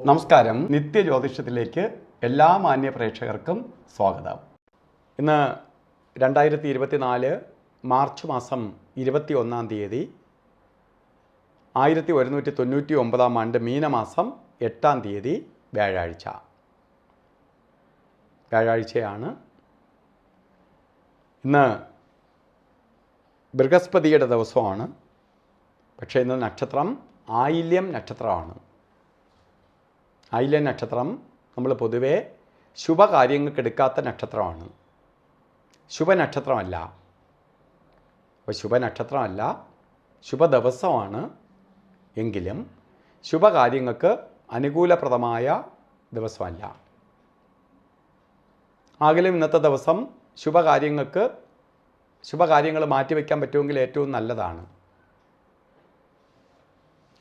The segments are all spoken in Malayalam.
നമസ്കാരം. നിത്യജ്യോതിഷത്തിലേക്ക് എല്ലാ മാന്യ പ്രേക്ഷകർക്കും സ്വാഗതം. ഇന്ന് 2024 മാർച്ച് മാസം 21 തീയതി 1199 ആണ്ട് മീനമാസം 8 തീയതി വ്യാഴാഴ്ചയാണ്. ഇന്ന് ബൃഹസ്പതിയുടെ ദിവസമാണ്. പക്ഷേ ഇന്ന് നക്ഷത്രം ആയില്യം നക്ഷത്രമാണ്. ആയില്യം നക്ഷത്രം നമ്മൾ പൊതുവേ ശുഭകാര്യങ്ങൾക്ക് എടുക്കാത്ത നക്ഷത്രമാണ്. ശുഭനക്ഷത്രമല്ല. അപ്പോൾ ശുഭനക്ഷത്രമല്ല, ശുഭദിവസമാണ്. എങ്കിലും ശുഭകാര്യങ്ങൾക്ക് അനുകൂലപ്രദമായ ദിവസമല്ല. ആകലും ഇന്നത്തെ ദിവസം ശുഭകാര്യങ്ങൾ മാറ്റിവെക്കാൻ പറ്റുമെങ്കിൽ ഏറ്റവും നല്ലതാണ്.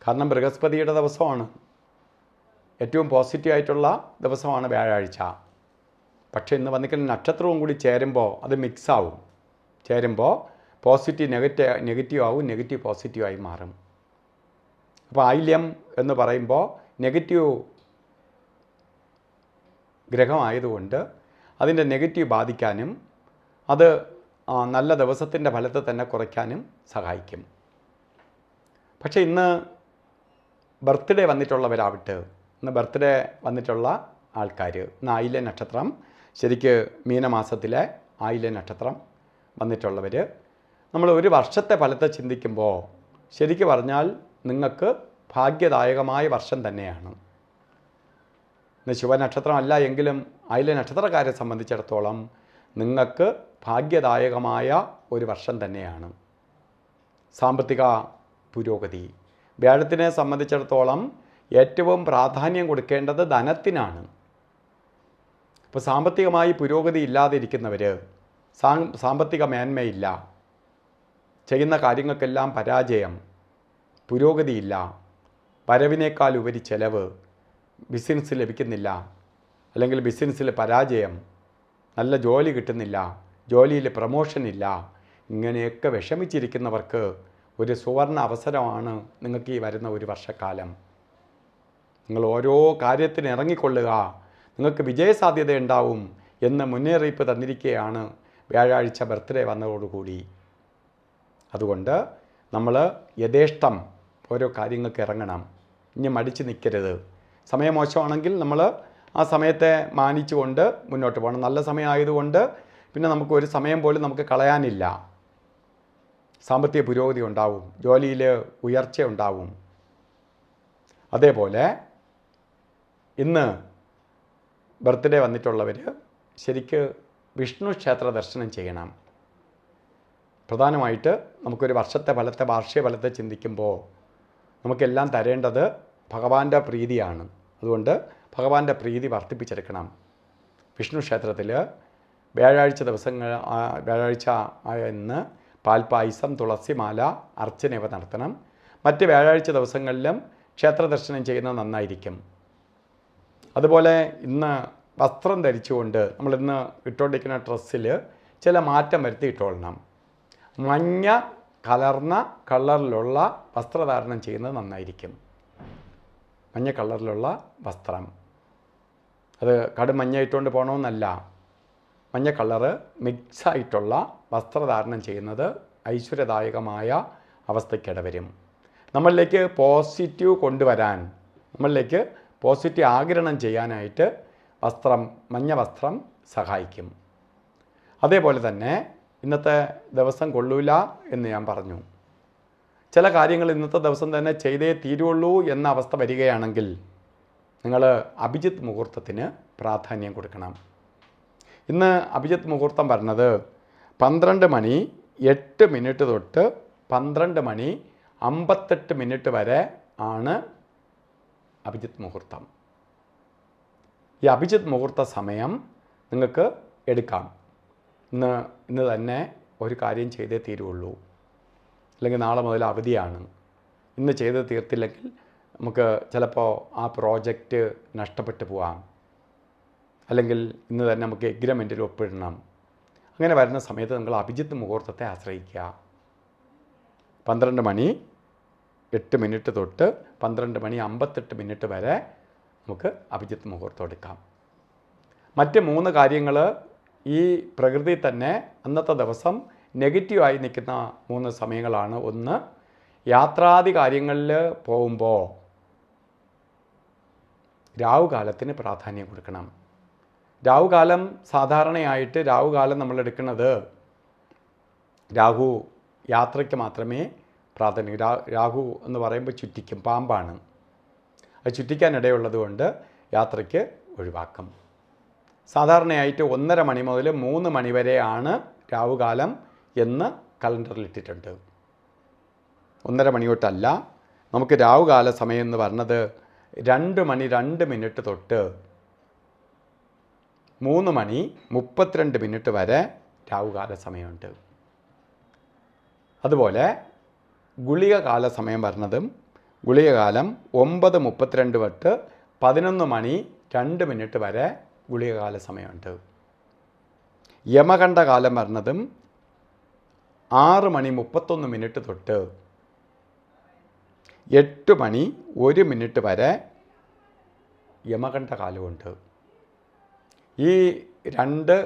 കാരണം ബൃഹസ്പതിയുടെ ദിവസമാണ്. ഏറ്റവും പോസിറ്റീവായിട്ടുള്ള ദിവസമാണ് വ്യാഴാഴ്ച. പക്ഷേ ഇന്ന് വന്നിക്കുന്ന നക്ഷത്രവും കൂടി ചേരുമ്പോൾ അത് മിക്സാവും. ചേരുമ്പോൾ പോസിറ്റീവ് നെഗറ്റീവ് ആവും, നെഗറ്റീവ് പോസിറ്റീവായി മാറും. അപ്പോൾ ആയില്യം എന്ന് പറയുമ്പോൾ നെഗറ്റീവ് ഗ്രഹമായതുകൊണ്ട് അതിൻ്റെ നെഗറ്റീവ് ബാധിക്കാനും അത് നല്ല ദിവസത്തിൻ്റെ ഫലത്തെ തന്നെ കുറയ്ക്കാനും സഹായിക്കും. പക്ഷേ ഇന്ന് ബർത്ത്ഡേ വന്നിട്ടുള്ളവരാവട്ടെ, ഇന്ന് ബർത്ത്ഡേ വന്നിട്ടുള്ള ആൾക്കാർ, ഇന്ന് ആയില്യ നക്ഷത്രം, ശരിക്ക് മീനമാസത്തിലെ ആയില്യ നക്ഷത്രം വന്നിട്ടുള്ളവർ, നമ്മൾ ഒരു വർഷത്തെ ഫലത്തെ ചിന്തിക്കുമ്പോൾ ശരിക്ക് പറഞ്ഞാൽ നിങ്ങൾക്ക് ഭാഗ്യദായകമായ വർഷം തന്നെയാണ്. ഇന്ന് ശുഭനക്ഷത്രമല്ല എങ്കിലും ആയില്യ നക്ഷത്രക്കാരെ സംബന്ധിച്ചിടത്തോളം നിങ്ങൾക്ക് ഭാഗ്യദായകമായ ഒരു വർഷം തന്നെയാണ്. സാമ്പത്തിക പുരോഗതി, വ്യാഴത്തിനെ സംബന്ധിച്ചിടത്തോളം ഏറ്റവും പ്രാധാന്യം കൊടുക്കേണ്ടത് ധനത്തിനാണ്. ഇപ്പോൾ സാമ്പത്തികമായി പുരോഗതി ഇല്ലാതിരിക്കുന്നവർ, സാമ്പത്തിക മേന്മയില്ല, ചെയ്യുന്ന കാര്യങ്ങൾക്കെല്ലാം പരാജയം, പുരോഗതിയില്ല, വരവിനേക്കാൾ ഉപരി ചെലവ്, ബിസിനസ് ലഭിക്കുന്നില്ല, അല്ലെങ്കിൽ ബിസിനസ്സിൽ പരാജയം, നല്ല ജോലി കിട്ടുന്നില്ല, ജോലിയിൽ പ്രമോഷൻ ഇല്ല, ഇങ്ങനെയൊക്കെ വിഷമിച്ചിരിക്കുന്നവർക്ക് ഒരു സുവർണ അവസരമാണ് നിങ്ങൾക്ക് ഈ വരുന്ന ഒരു വർഷക്കാലം. നിങ്ങൾ ഓരോ കാര്യത്തിന് ഇറങ്ങിക്കൊള്ളുക, നിങ്ങൾക്ക് വിജയസാധ്യത ഉണ്ടാവും എന്ന് മുന്നറിയിപ്പ് തന്നിരിക്കുകയാണ് വ്യാഴാഴ്ച ബർത്ത്ഡേ വന്നതോടുകൂടി. അതുകൊണ്ട് നമ്മൾ യഥേഷ്ടം ഓരോ കാര്യങ്ങൾക്ക് ഇറങ്ങണം. ഇനി മടിച്ച് നിൽക്കരുത്. സമയം മോശമാണെങ്കിൽ നമ്മൾ ആ സമയത്തെ മാനിച്ചുകൊണ്ട് മുന്നോട്ട് പോകണം. നല്ല സമയമായതുകൊണ്ട് പിന്നെ നമുക്ക് ഒരു സമയം പോലും നമുക്ക് കളയാനില്ല. സാമ്പത്തിക പുരോഗതി ഉണ്ടാവും, ജോലിയിൽ ഉയർച്ച ഉണ്ടാവും. അതേപോലെ ഇന്ന് ബർത്ത്ഡേ വന്നിട്ടുള്ളവർ ശരിക്ക് വിഷ്ണു ക്ഷേത്ര ദർശനം ചെയ്യണം. പ്രധാനമായിട്ട് നമുക്കൊരു വർഷത്തെ ഫലത്തെ, വാർഷിക ഫലത്തെ ചിന്തിക്കുമ്പോൾ നമുക്കെല്ലാം തരേണ്ടത് ഭഗവാന്റെ പ്രീതിയാണ്. അതുകൊണ്ട് ഭഗവാന്റെ പ്രീതി വർദ്ധിപ്പിച്ചെടുക്കണം. വിഷ്ണു ക്ഷേത്രത്തിൽ വ്യാഴാഴ്ച ഇന്ന് പാൽപ്പായസം, തുളസിമാല, അർച്ചനയൊക്കെ നടത്തണം. മറ്റ് വ്യാഴാഴ്ച ദിവസങ്ങളിലും ക്ഷേത്ര ദർശനം ചെയ്യുന്നത് നന്നായിരിക്കും. അതുപോലെ ഇന്ന് വസ്ത്രം ധരിച്ചുകൊണ്ട് നമ്മളിന്ന് ഇട്ടുകൊണ്ടിരിക്കുന്ന ഡ്രസ്സിൽ ചില മാറ്റം വരുത്തി ഇട്ടുകൊള്ളണം. മഞ്ഞ കലർന്ന കളറിലുള്ള വസ്ത്രധാരണം ചെയ്യുന്നത് നന്നായിരിക്കും. മഞ്ഞ കളറിലുള്ള വസ്ത്രം, അത് കടുമഞ്ഞ ഇട്ടുകൊണ്ട് പോകണമെന്നല്ല, മഞ്ഞ കളറ് മിക്സായിട്ടുള്ള വസ്ത്രധാരണം ചെയ്യുന്നത് ഐശ്വര്യദായകമായ അവസ്ഥയ്ക്കിടവരും. നമ്മളിലേക്ക് പോസിറ്റീവ് കൊണ്ടുവരാൻ, നമ്മളിലേക്ക് പോസിറ്റീവ് ആഗിരണം ചെയ്യാനായിട്ട് മഞ്ഞ വസ്ത്രം സഹായിക്കും. അതേപോലെ തന്നെ ഇന്നത്തെ ദിവസം കൊള്ളൂല എന്ന് ഞാൻ പറഞ്ഞു. ചില കാര്യങ്ങൾ ഇന്നത്തെ ദിവസം തന്നെ ചെയ്തേ തീരുള്ളൂ എന്ന അവസ്ഥ വരികയാണെങ്കിൽ നിങ്ങൾ അഭിജിത്ത് മുഹൂർത്തത്തിന് പ്രാധാന്യം കൊടുക്കണം. ഇന്ന് അഭിജിത്ത് മുഹൂർത്തം പറഞ്ഞത് 12:08 തൊട്ട് 12:58 വരെ ആണ് അഭിജിത്ത് മുഹൂർത്തം. ഈ അഭിജിത്ത് മുഹൂർത്ത സമയം നിങ്ങൾക്ക് എടുക്കാം. ഇന്ന് തന്നെ ഒരു കാര്യം ചെയ്തേ തീരുള്ളൂ, അല്ലെങ്കിൽ നാളെ മുതൽ അവധിയാണ്. ഇന്ന് ചെയ്ത് തീർത്തില്ലെങ്കിൽ നമുക്ക് ചിലപ്പോൾ ആ പ്രോജക്റ്റ് നഷ്ടപ്പെട്ടു പോവാം. അല്ലെങ്കിൽ ഇന്ന് തന്നെ നമുക്ക് എഗ്രിമെൻറ്റിൽ ഒപ്പിടണം. അങ്ങനെ വരുന്ന സമയത്ത് നിങ്ങൾ അഭിജിത്ത് മുഹൂർത്തത്തെ ആശ്രയിക്കുക. 12:08 തൊട്ട് 12:58 വരെ നമുക്ക് അഭിജിത്ത് മുഹൂർത്തം എടുക്കാം. മറ്റ് 3 കാര്യങ്ങൾ ഈ പ്രകൃതി തന്നെ അന്നത്തെ ദിവസം നെഗറ്റീവായി നിൽക്കുന്ന 3 സമയങ്ങളാണ്. ഒന്ന്, യാത്രാദി കാര്യങ്ങളിൽ പോകുമ്പോൾ രാവുകാലത്തിന് പ്രാധാന്യം കൊടുക്കണം. രാവുകാലം സാധാരണയായിട്ട് രാവുകാലം നമ്മൾ എടുക്കുന്നത് രാഹു യാത്രയ്ക്ക് മാത്രമേ പ്രാധാന്യം. രാഹു എന്ന് പറയുമ്പോൾ ചുറ്റിക്കും, പാമ്പാണ്. അത് ചുറ്റിക്കാനിടയുള്ളത് കൊണ്ട് യാത്രയ്ക്ക് ഒഴിവാക്കും. സാധാരണയായിട്ട് 1:30 മണി മുതൽ 3 മണി വരെയാണ് രാവുകാലം എന്ന് കലണ്ടറിൽ ഇട്ടിട്ടുണ്ട്. 1:30 മണി തൊട്ടല്ല. നമുക്ക് രാവുകാല സമയം എന്ന് പറഞ്ഞത് 2 മണി 2 മിനിറ്റ് തൊട്ട് 3 മണി 32 മിനിറ്റ് വരെ രാവുകാല സമയമുണ്ട്. അതുപോലെ ഗുളികകാല സമയം പറഞ്ഞതും ഗുളികകാലം 9:32 തൊട്ട് 11 മണി 2 മിനിറ്റ് വരെ ഗുളികകാല സമയമുണ്ട്. യമകണ്ഠകാലം പറഞ്ഞതും 6 മണി 31 മിനിറ്റ് തൊട്ട് 8 മണി 1 മിനിറ്റ് വരെ യമകണ്ഠകാലമുണ്ട്. ഈ 2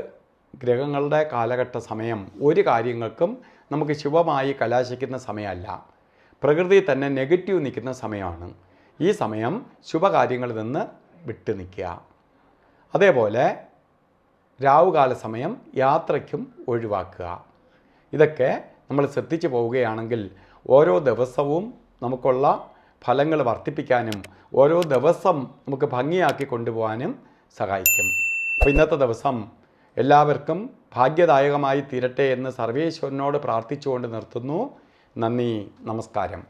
ഗ്രഹങ്ങളുടെ കാലഘട്ട സമയം ഒരു കാര്യങ്ങൾക്കും നമുക്ക് ശുഭമായി കലാശിക്കുന്ന സമയമല്ല. പ്രകൃതി തന്നെ നെഗറ്റീവ് നിൽക്കുന്ന സമയമാണ്. ഈ സമയം ശുഭകാര്യങ്ങളിൽ നിന്ന് വിട്ടു നിൽക്കുക. അതേപോലെ രാവുകാല സമയം യാത്രയ്ക്കും ഒഴിവാക്കുക. ഇതൊക്കെ നമ്മൾ ശ്രദ്ധിച്ചു പോവുകയാണെങ്കിൽ ഓരോ ദിവസവും നമുക്കുള്ള ഫലങ്ങൾ വർദ്ധിപ്പിക്കാനും ഓരോ ദിവസം നമുക്ക് ഭംഗിയാക്കി കൊണ്ടുപോകാനും സഹായിക്കും. അപ്പോൾ ഇന്നത്തെ ദിവസം എല്ലാവർക്കും ഭാഗ്യദായകമായി തീരട്ടെ എന്ന് സർവേശ്വരനോട് പ്രാർത്ഥിച്ചുകൊണ്ട് നിർത്തുന്നു. നന്ദി, നമസ്കാരം.